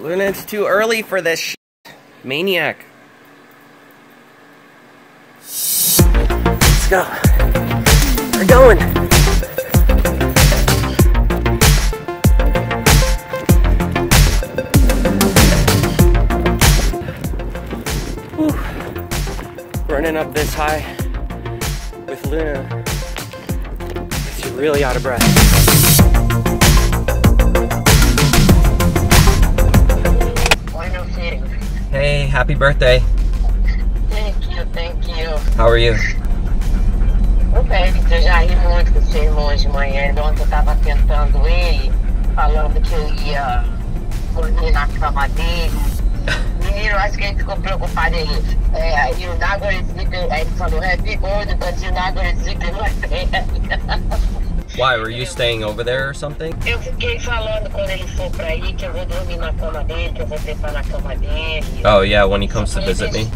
Luna, it's too early for this shit. Maniac. Let's go. We're going. Whew. Running up this high with Luna gets you really out of breath. Hey, happy birthday. Thank you. How are you? Ok, eu já ri muito com o seu irmão de manhã. Ontem eu tava tentando ele, falando que eu ia dormir na cama dele. Menino, acho que ele ficou preocupado. You're not going to sleep. Aí ele falou, happy birthday, but you're not going to sleep in my bed. Why, were you staying over there or something? Eu fiquei falando quando ele for pra aí que eu vou dormir na cama dele, que eu vou deitar na cama dele. Oh yeah, when he comes to visit me.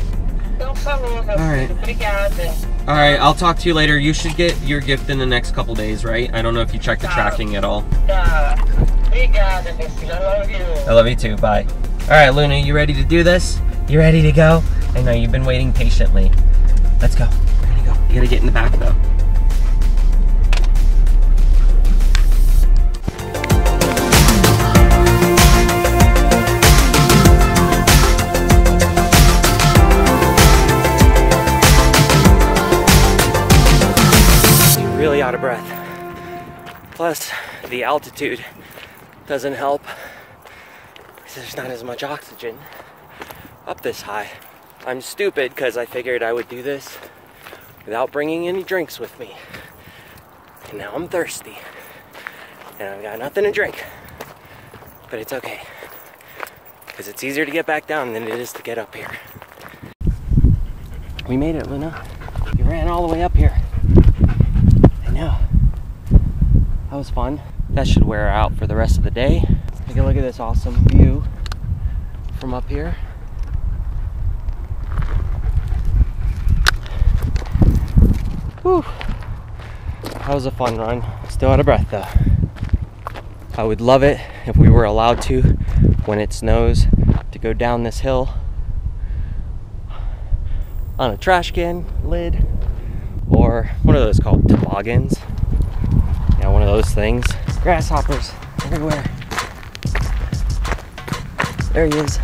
Então falou, meu filho. Obrigada. Alright, I'll talk to you later. You should get your gift in the next couple days, right? I don't know if you checked the tracking at all. Tá. Obrigada, meu filho. I love you. I love you too. Bye. Alright, Luna, you ready to do this? You ready to go? I know you've been waiting patiently. Let's go. We're gonna go. You gotta get in the back though. Really out of breath. Plus, the altitude doesn't help because there's not as much oxygen up this high. I'm stupid because I figured I would do this without bringing any drinks with me. And now I'm thirsty and I've got nothing to drink. But it's okay because it's easier to get back down than it is to get up here. We made it, Luna. You ran all the way up here. Yeah, that was fun. That should wear out for the rest of the day. Take a look at this awesome view from up here. Whew. That was a fun run. Still out of breath though. I would love it if we were allowed to, when it snows, to go down this hill on a trash can lid. Or what are those called? Toboggans? Yeah, one of those things. Grasshoppers everywhere. There he is.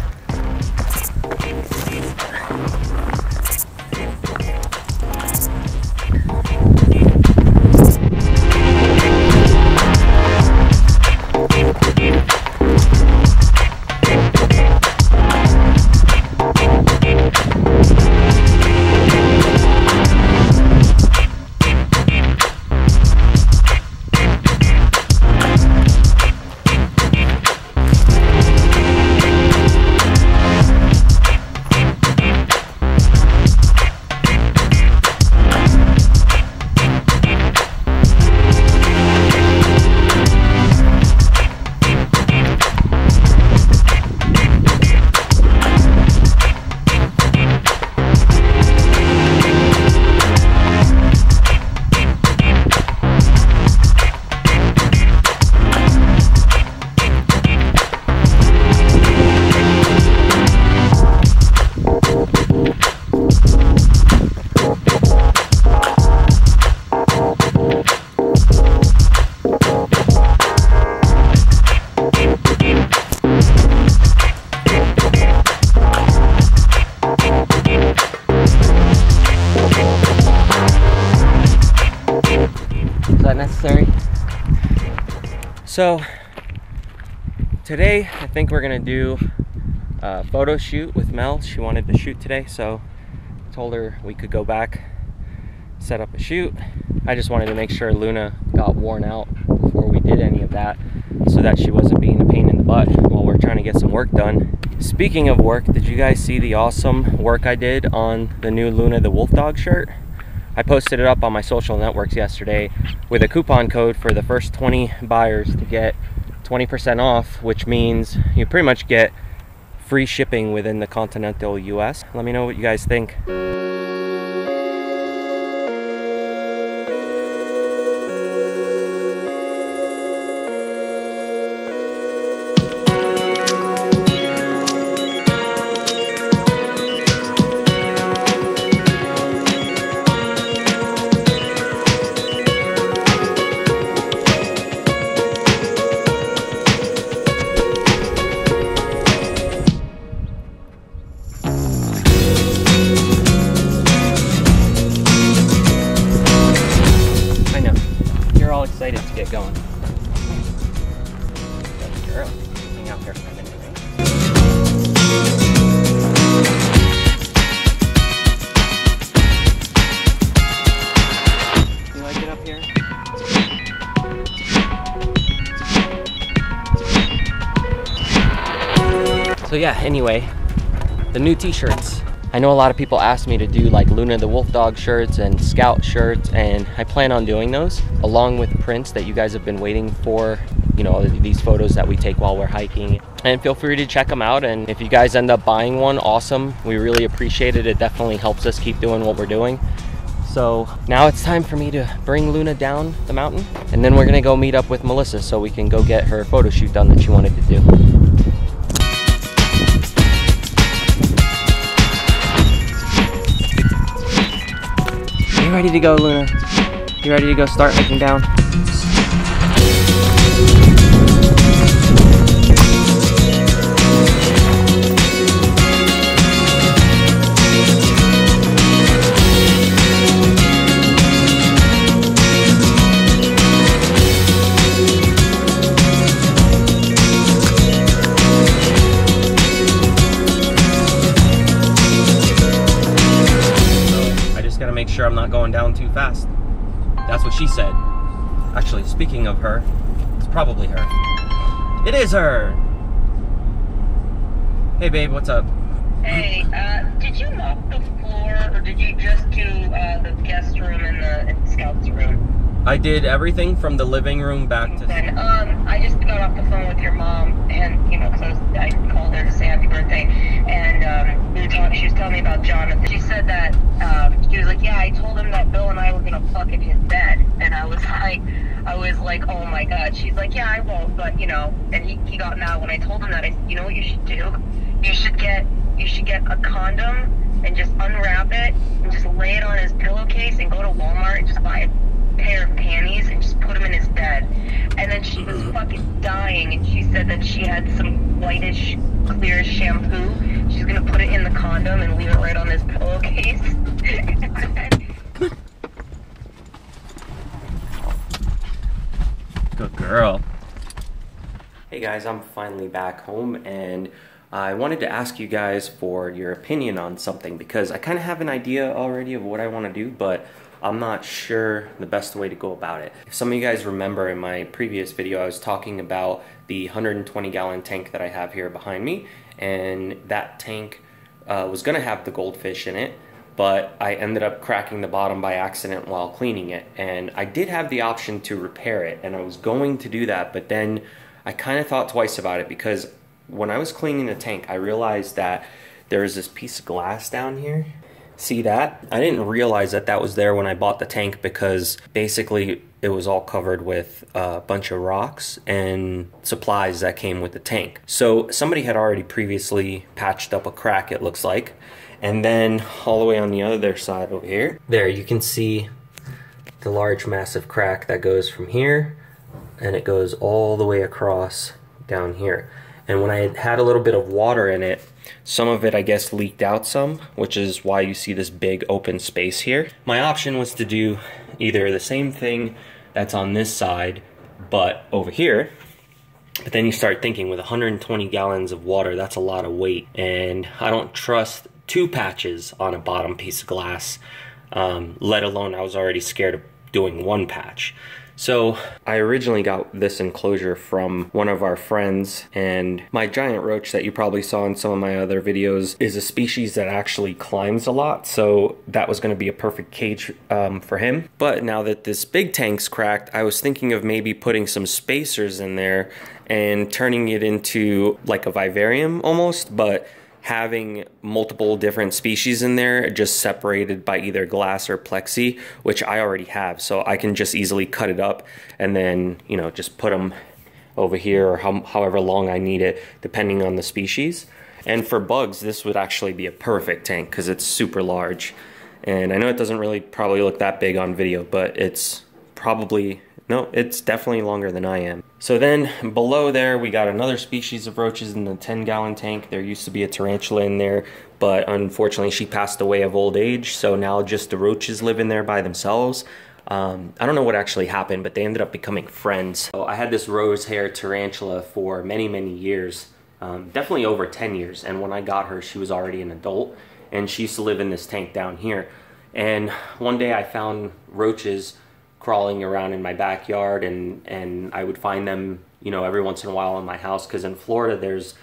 Necessary. So today I think we're gonna do a photo shoot with Mel. She wanted to shoot today, so I told her we could go back, set up a shoot. I just wanted to make sure Luna got worn out before we did any of that, so that she wasn't being a pain in the butt while we're trying to get some work done. Speaking of work, did you guys see the awesome work I did on the new Luna the Wolfdog shirt? I posted it up on my social networks yesterday with a coupon code for the first 20 buyers to get 20% off, which means you pretty much get free shipping within the continental US. Let me know what you guys think. going. Good girl. Hang out here for a minute, right? You like it up here? So yeah, anyway, the new t-shirts. I know a lot of people asked me to do like Luna the Wolfdog shirts and Scout shirts, and I plan on doing those along with prints that you guys have been waiting for, you know, these photos that we take while we're hiking. And feel free to check them out, and if you guys end up buying one, awesome. We really appreciate it. It definitely helps us keep doing what we're doing. So now it's time for me to bring Luna down the mountain, and then we're gonna go meet up with Melissa so we can go get her photo shoot done that she wanted to do. You ready to go, Luna? You ready to go start hiking down? Make sure I'm not going down too fast. That's what she said. Actually, speaking of her, it's probably her. It is her! Hey babe, what's up? Hey, did you mop the floor, or did you just do the guest room and the scout's room? I did everything from the living room back to... Then, I just got off the phone with your mom, and, you know, because I called her to say happy birthday, and we were talking, she was telling me about Jonathan. She said that, she was like, yeah, I told him that Bill and I were going to fuck in his bed, and I was like, oh my god. She's like, yeah, I won't, but, you know, and he got mad when I told him that. I said, you know what you should do? You should get a condom and just unwrap it and just lay it on his pillowcase and go to Walmart and just buy a pair of panties and just put them in his bed. And then she was fucking dying, and she said that she had some whitish, clearish shampoo. She's gonna put it in the condom and leave it right on his pillowcase. Good girl. Hey guys, I'm finally back home, and I wanted to ask you guys for your opinion on something, because I kind of have an idea already of what I want to do, but I'm not sure the best way to go about it. If some of you guys remember, in my previous video I was talking about the 120 gallon tank that I have here behind me, and that tank was gonna have the goldfish in it, but I ended up cracking the bottom by accident while cleaning it, and I did have the option to repair it, and I was going to do that, but then I kind of thought twice about it, because when I was cleaning the tank I realized that there is this piece of glass down here. See that? I didn't realize that that was there when I bought the tank, because basically it was all covered with a bunch of rocks and supplies that came with the tank. So somebody had already previously patched up a crack, it looks like. And then all the way on the other side over here, there you can see the large massive crack that goes from here, and it goes all the way across down here. And when I had a little bit of water in it, some of it I guess leaked out some, which is why you see this big open space here. My option was to do either the same thing that's on this side, but over here. But then you start thinking, with 120 gallons of water, that's a lot of weight. And I don't trust 2 patches on a bottom piece of glass, let alone I was already scared of doing 1 patch. So I originally got this enclosure from one of our friends, and my giant roach that you probably saw in some of my other videos is a species that actually climbs a lot, so that was going to be a perfect cage for him. But now that this big tank's cracked, I was thinking of maybe putting some spacers in there and turning it into like a vivarium almost, but having multiple different species in there, just separated by either glass or plexi, which I already have, so I can just easily cut it up and then, you know, just put them over here, or however long I need it, depending on the species. And for bugs, this would actually be a perfect tank because it's super large. And I know it doesn't really probably look that big on video, but it's probably, no, it's definitely longer than I am. So then below there, we got another species of roaches in the 10-gallon tank. There used to be a tarantula in there, but unfortunately she passed away of old age, so now just the roaches live in there by themselves. I don't know what actually happened, but they ended up becoming friends. So I had this rose hair tarantula for many, many years, definitely over 10 years. And when I got her, she was already an adult, and she used to live in this tank down here. And one day I found roaches crawling around in my backyard, and I would find them, you know, every once in a while in my house, because in Florida there's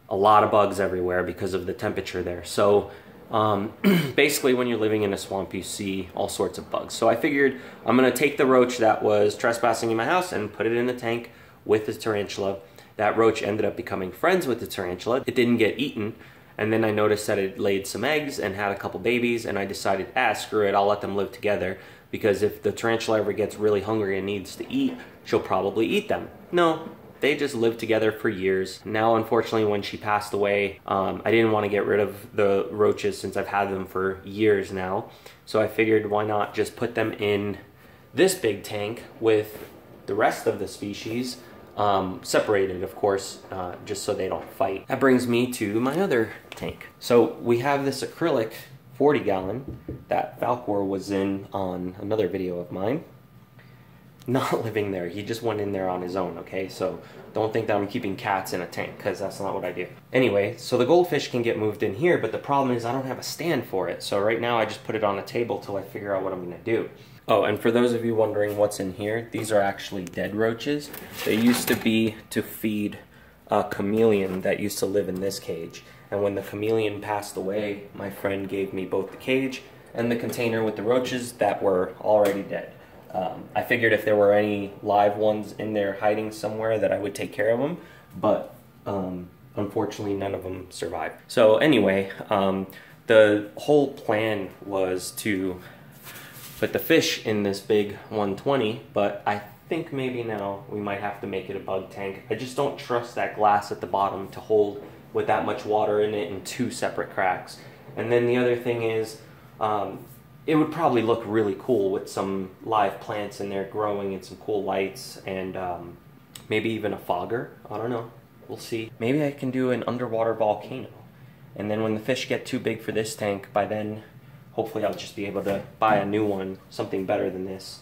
a lot of bugs everywhere because of the temperature there. So basically when you're living in a swamp, you see all sorts of bugs. So I figured I'm gonna take the roach that was trespassing in my house and put it in the tank with the tarantula. That roach ended up becoming friends with the tarantula. It didn't get eaten, and then I noticed that it laid some eggs and had a couple babies, and I decided, screw it, I'll let them live together, because if the tarantula ever gets really hungry and needs to eat, she'll probably eat them. No, they just lived together for years. Now, unfortunately, when she passed away, I didn't want to get rid of the roaches since I've had them for years now. So I figured, why not just put them in this big tank with the rest of the species, separated, of course, just so they don't fight. That brings me to my other tank. So we have this acrylic 40-gallon that Falcor was in on another video of mine. Not living there. He just went in there on his own, okay? So don't think that I'm keeping cats in a tank, because that's not what I do. Anyway, so the goldfish can get moved in here, but the problem is I don't have a stand for it. So right now I just put it on a table till I figure out what I'm gonna do. Oh, and for those of you wondering what's in here, these are actually dead roaches. They used to be to feed a chameleon that used to live in this cage. And when the chameleon passed away, my friend gave me both the cage and the container with the roaches that were already dead. I figured if there were any live ones in there hiding somewhere that I would take care of them, but unfortunately none of them survived. So anyway, the whole plan was to put the fish in this big 120, but I think maybe now we might have to make it a bug tank. I just don't trust that glass at the bottom to hold with that much water in it in 2 separate cracks. And then the other thing is, it would probably look really cool with some live plants in there growing and some cool lights, and maybe even a fogger. I don't know. We'll see. Maybe I can do an underwater volcano. And then when the fish get too big for this tank, by then, hopefully I'll just be able to buy a new one, something better than this.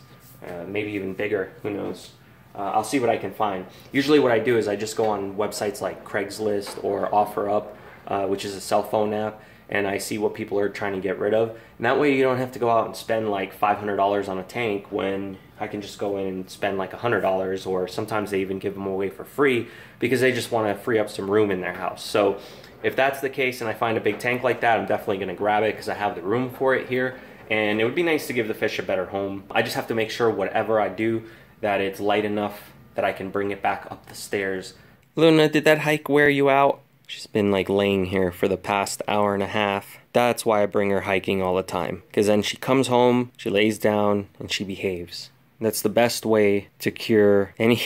Maybe even bigger, who knows. I'll see what I can find. Usually what I do is I just go on websites like Craigslist or OfferUp, which is a cell phone app, and I see what people are trying to get rid of. And that way you don't have to go out and spend like $500 on a tank, when I can just go in and spend like $100, or sometimes they even give them away for free because they just want to free up some room in their house. So if that's the case and I find a big tank like that, I'm definitely going to grab it because I have the room for it here. And it would be nice to give the fish a better home. I just have to make sure whatever I do, that it's light enough that I can bring it back up the stairs. Luna, did that hike wear you out? She's been like laying here for the past hour and a half. That's why I bring her hiking all the time. Because then she comes home, she lays down, and she behaves. That's the best way to cure any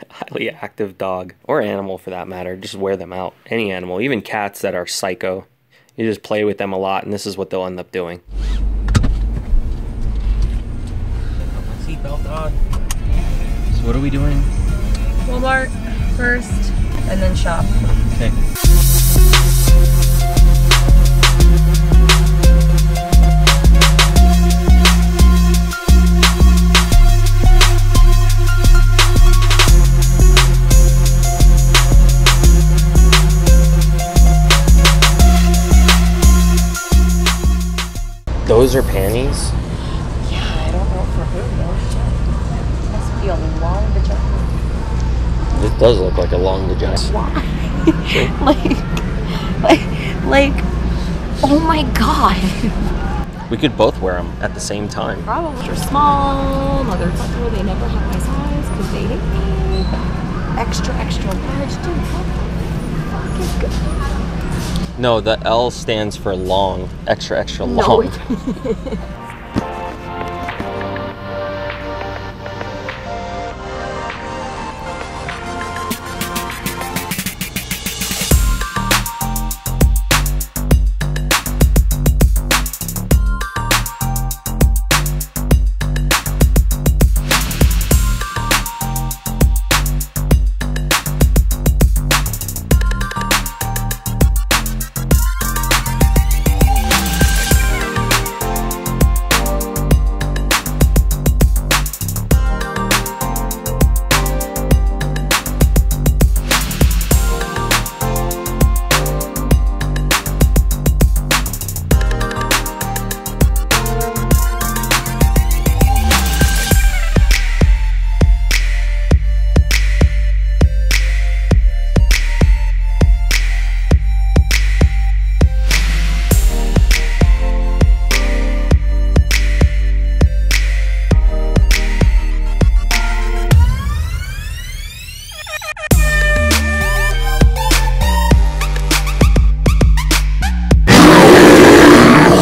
highly active dog, or animal for that matter. Just wear them out. Any animal, even cats that are psycho. You just play with them a lot, and this is what they'll end up doing. Seatbelt on. So what are we doing? Walmart first, and then shop. Okay. Those are panties? Yeah, I don't know for who though. It must be a long vagina. It does look like a long vagina. Why? like, oh my god. We could both wear them at the same time. Probably. You're small, motherfucker. They never have my size because they hate me. Extra large, dude. What the fuck is good? No, the L stands for long. Extra long. No,